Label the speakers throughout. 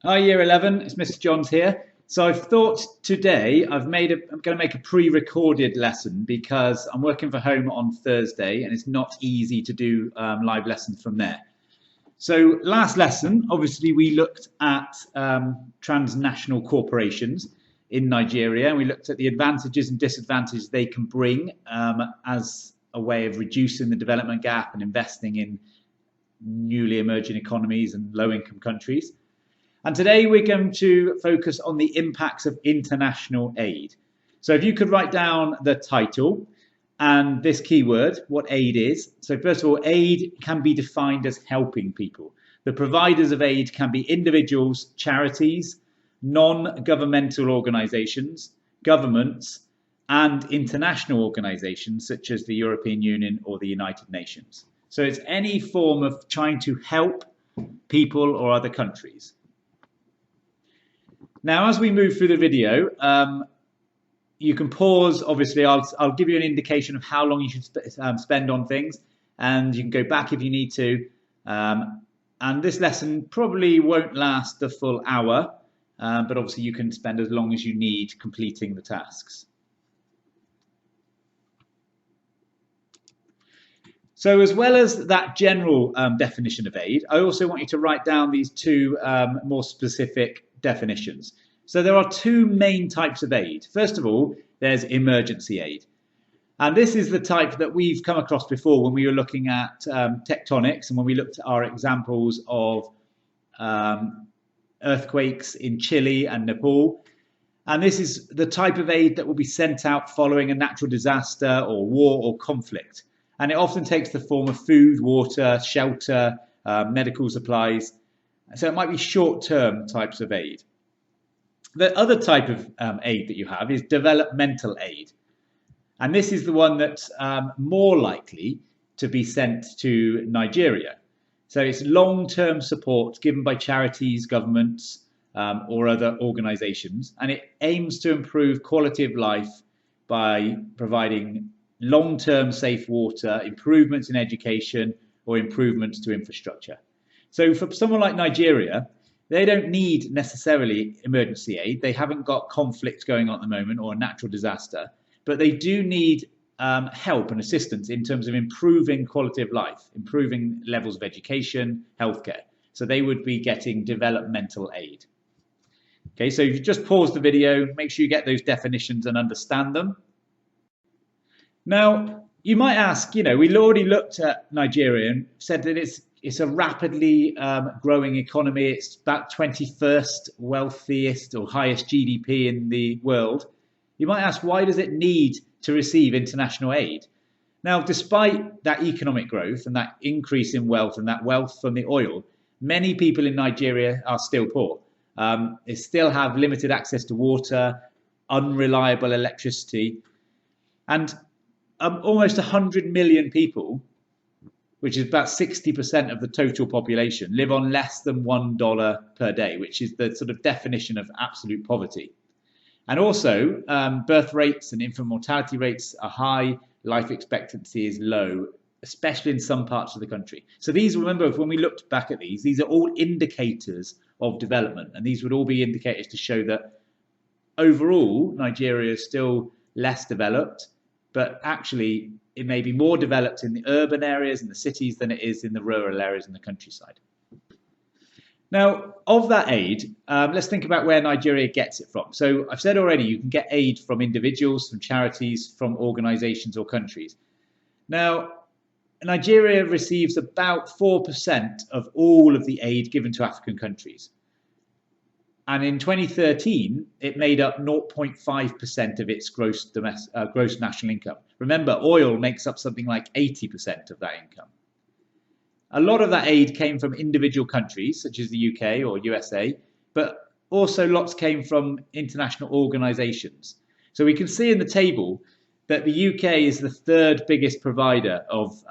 Speaker 1: Hi, Year 11. It's Mr. Johns here. So I've thought today I'm going to make a pre-recorded lesson because I'm working from home on Thursday and it's not easy to do live lessons from there. So last lesson, obviously we looked at transnational corporations in Nigeria and we looked at the advantages and disadvantages they can bring as a way of reducing the development gap and investing in newly emerging economies and low-income countries. And today we're going to focus on the impacts of international aid. So if you could write down the title and this keyword, what aid is. So first of all, aid can be defined as helping people. The providers of aid can be individuals, charities, non-governmental organizations, governments, and international organizations such as the European Union or the United Nations. So it's any form of trying to help people or other countries. Now, as we move through the video, you can pause. Obviously, I'll give you an indication of how long you should spend on things, and you can go back if you need to. And this lesson probably won't last the full hour, but obviously you can spend as long as you need completing the tasks. So as well as that general definition of aid, I also want you to write down these two more specific definitions. So there are two main types of aid. First of all, there's emergency aid. And this is the type that we've come across before when we were looking at tectonics and when we looked at our examples of earthquakes in Chile and Nepal. And this is the type of aid that will be sent out following a natural disaster or war or conflict. And it often takes the form of food, water, shelter, medical supplies. So it might be short-term types of aid. The other type of aid that you have is developmental aid. And this is the one that's more likely to be sent to Nigeria. So it's long-term support given by charities, governments, or other organizations. And it aims to improve quality of life by providing long-term safe water, improvements in education, or improvements to infrastructure. So for someone like Nigeria, they don't need necessarily emergency aid. They haven't got conflict going on at the moment or a natural disaster, but they do need help and assistance in terms of improving quality of life, improving levels of education, healthcare. So they would be getting developmental aid. Okay, so if you just pause the video, make sure you get those definitions and understand them. Now, you might ask, we already looked at Nigeria and said that it's a rapidly growing economy. It's about 21st wealthiest or highest GDP in the world. You might ask, why does it need to receive international aid? Now, despite that economic growth and that increase in wealth and that wealth from the oil, many people in Nigeria are still poor. They still have limited access to water, unreliable electricity, and almost 100 million people, which is about 60% of the total population, live on less than $1 per day, which is the sort of definition of absolute poverty. And also, birth rates and infant mortality rates are high, life expectancy is low, especially in some parts of the country. So these, remember, when we looked back at these are all indicators of development, and these would all be indicators to show that overall, Nigeria is still less developed, but actually it may be more developed in the urban areas and the cities than it is in the rural areas and the countryside. Now, of that aid, let's think about where Nigeria gets it from. So I've said already, you can get aid from individuals, from charities, from organizations or countries. Now, Nigeria receives about 4% of all of the aid given to African countries. And in 2013, it made up 0.5% of its gross national income. Remember, oil makes up something like 80% of that income. A lot of that aid came from individual countries, such as the UK or USA, but also lots came from international organizations. So we can see in the table that the UK is the third biggest provider of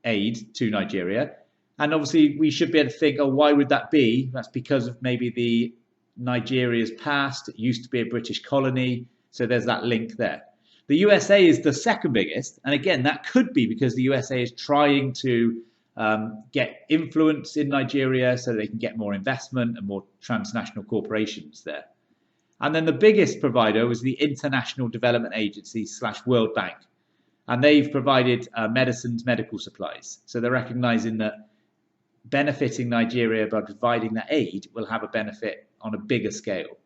Speaker 1: aid to Nigeria. And obviously, we should be able to think, oh, why would that be? That's because of maybe the Nigeria's past. It used to be a British colony, so there's that link there. The USA is the second biggest, and again, that could be because the USA is trying to get influence in Nigeria so they can get more investment and more transnational corporations there. And then the biggest provider was the International Development Agency / World Bank. And they've provided medicines, medical supplies. So they're recognizing that benefiting Nigeria by providing that aid will have a benefit on a bigger scale.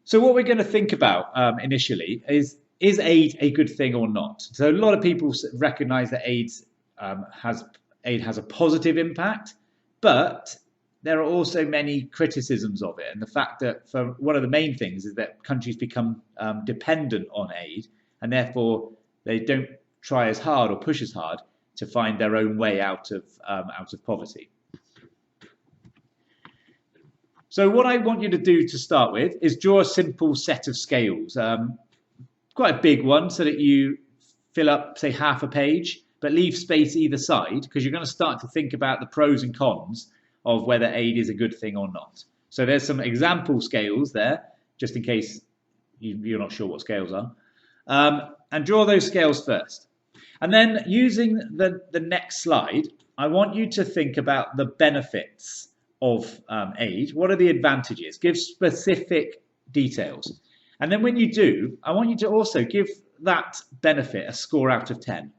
Speaker 1: So what we're going to think about initially is aid a good thing or not? So a lot of people recognize that aid has a positive impact, but there are also many criticisms of it. And the fact that one of the main things is that countries become dependent on aid, and therefore they don't try as hard or push as hard to find their own way out of poverty. So what I want you to do to start with is draw a simple set of scales, quite a big one, so that you fill up, say, half a page, but leave space either side, because you're going to start to think about the pros and cons of whether aid is a good thing or not. So there's some example scales there, just in case you're not sure what scales are. And draw those scales first. And then using the next slide, I want you to think about the benefits of aid. What are the advantages? Give specific details. And then when you do, I want you to also give that benefit a score out of 10.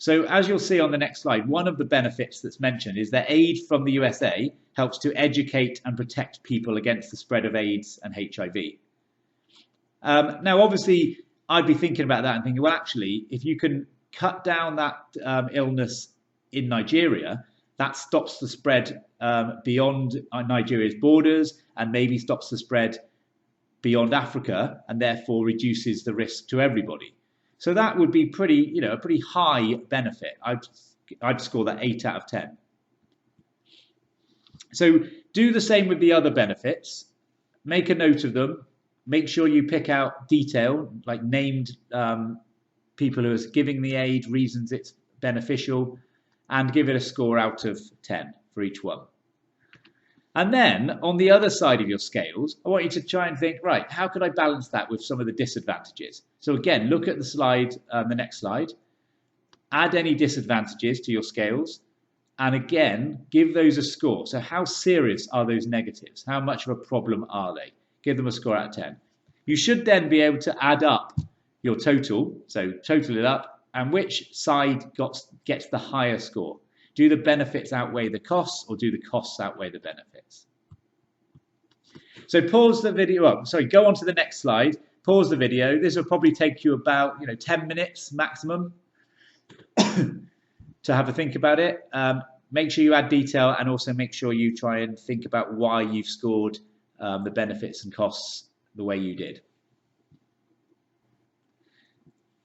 Speaker 1: So as you'll see on the next slide, one of the benefits that's mentioned is that aid from the USA helps to educate and protect people against the spread of AIDS and HIV. Now, obviously, I'd be thinking about that and thinking, well, actually, if you can cut down that illness in Nigeria, that stops the spread beyond Nigeria's borders and maybe stops the spread beyond Africa and therefore reduces the risk to everybody. So that would be a pretty high benefit. I'd score that 8 out of 10. So do the same with the other benefits. Make a note of them. Make sure you pick out detail, like named people who are giving the aid, reasons it's beneficial, and give it a score out of 10 for each one. And then on the other side of your scales, I want you to try and think, right, how could I balance that with some of the disadvantages? So again, look at the slide, the next slide, add any disadvantages to your scales, and again, give those a score. So how serious are those negatives? How much of a problem are they? Give them a score out of 10. You should then be able to add up your total, so total it up, and which side gets the higher score. Do the benefits outweigh the costs, or do the costs outweigh the benefits? So pause the video, go on to the next slide, pause the video. This will probably take you about 10 minutes maximum to have a think about it. Make sure you add detail, and also make sure you try and think about why you've scored the benefits and costs the way you did.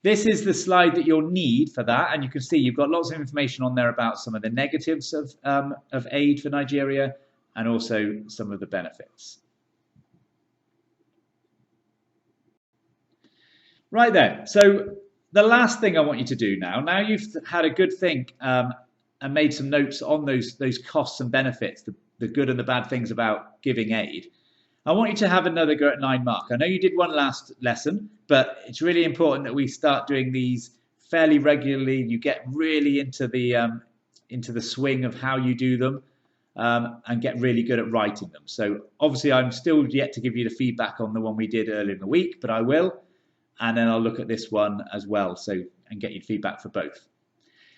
Speaker 1: This is the slide that you'll need for that, and you can see you've got lots of information on there about some of the negatives of aid for Nigeria and also some of the benefits. Right then, so the last thing I want you to do now you've had a good think and made some notes on those costs and benefits, the good and the bad things about giving aid, I want you to have another go at 9 mark. I know you did one last lesson, but it's really important that we start doing these fairly regularly. You get really into the swing of how you do them and get really good at writing them. So obviously I'm still yet to give you the feedback on the one we did earlier in the week, but I will. And then I'll look at this one as well, and get you feedback for both.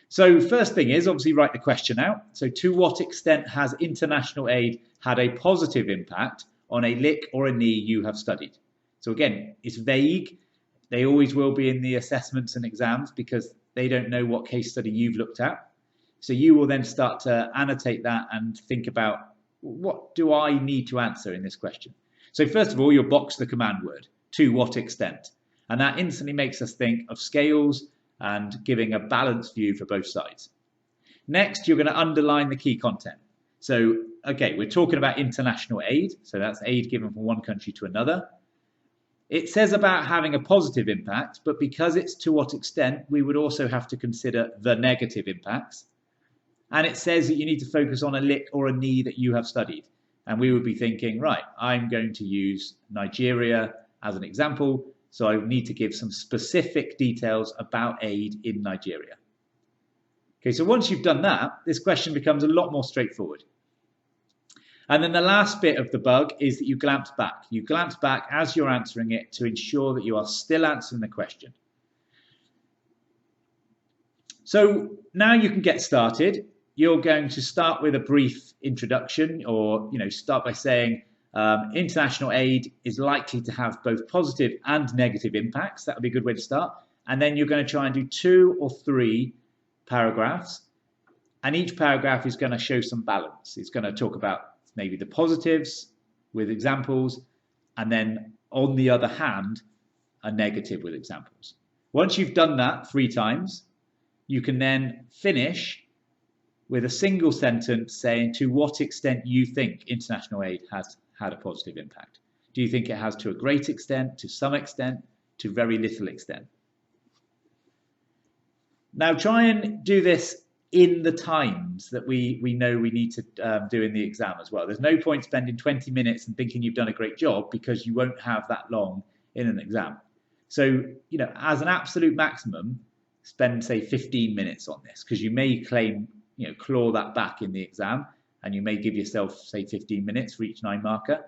Speaker 1: So first thing is obviously write the question out. So to what extent has international aid had a positive impact on a lick or a knee you have studied? So again, it's vague. They always will be in the assessments and exams because they don't know what case study you've looked at. So you will then start to annotate that and think about, what do I need to answer in this question? So first of all, you'll box the command word, to what extent? And that instantly makes us think of scales and giving a balanced view for both sides. Next, you're going to underline the key content. So, okay, we're talking about international aid. So that's aid given from one country to another. It says about having a positive impact, but because it's to what extent, we would also have to consider the negative impacts. And it says that you need to focus on a lick or a knee that you have studied. And we would be thinking, right, I'm going to use Nigeria as an example. So I need to give some specific details about aid in Nigeria. Okay, so once you've done that, this question becomes a lot more straightforward. And then the last bit of the bug is that you glance back. You glance back as you're answering it to ensure that you are still answering the question. So now you can get started. You're going to start with a brief introduction, or start by saying international aid is likely to have both positive and negative impacts. That would be a good way to start. And then you're going to try and do 2 or 3 paragraphs. And each paragraph is going to show some balance. It's going to talk about maybe the positives with examples, and then on the other hand, a negative with examples. Once you've done that 3 times, you can then finish with a single sentence saying to what extent you think international aid has had a positive impact. Do you think it has to a great extent, to some extent, to very little extent? Now try and do this in the times that we know we need to do in the exam as well. There's no point spending 20 minutes and thinking you've done a great job, because you won't have that long in an exam. So, as an absolute maximum, spend say 15 minutes on this, because you may claw that back in the exam, and you may give yourself say 15 minutes for each 9 marker.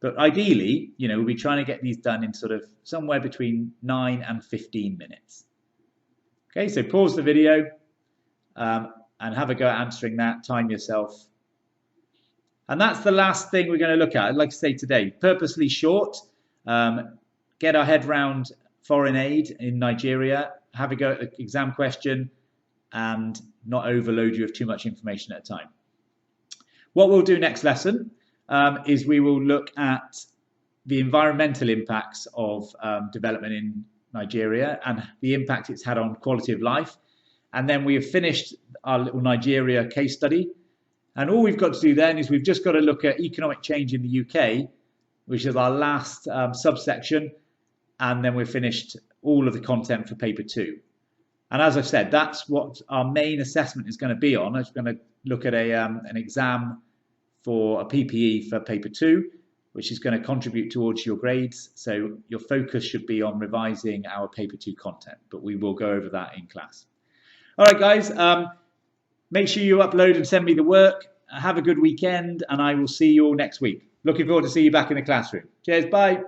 Speaker 1: But ideally, we'll be trying to get these done in sort of somewhere between 9 and 15 minutes. Okay, so pause the video and have a go at answering that, time yourself. And that's the last thing we're going to look at. I'd like to say today, purposely short, get our head round foreign aid in Nigeria, have a go at the exam question, and not overload you with too much information at a time. What we'll do next lesson is we will look at the environmental impacts of development in Nigeria and the impact it's had on quality of life. And then we have finished our little Nigeria case study. And all we've got to do then is we've just got to look at economic change in the UK, which is our last subsection. And then we've finished all of the content for paper 2. And as I've said, that's what our main assessment is going to be on. It's going to look at an exam for a PPE for paper 2, which is going to contribute towards your grades. So your focus should be on revising our paper 2 content, but we will go over that in class. All right, guys, make sure you upload and send me the work. Have a good weekend, and I will see you all next week. Looking forward to see you back in the classroom. Cheers, bye.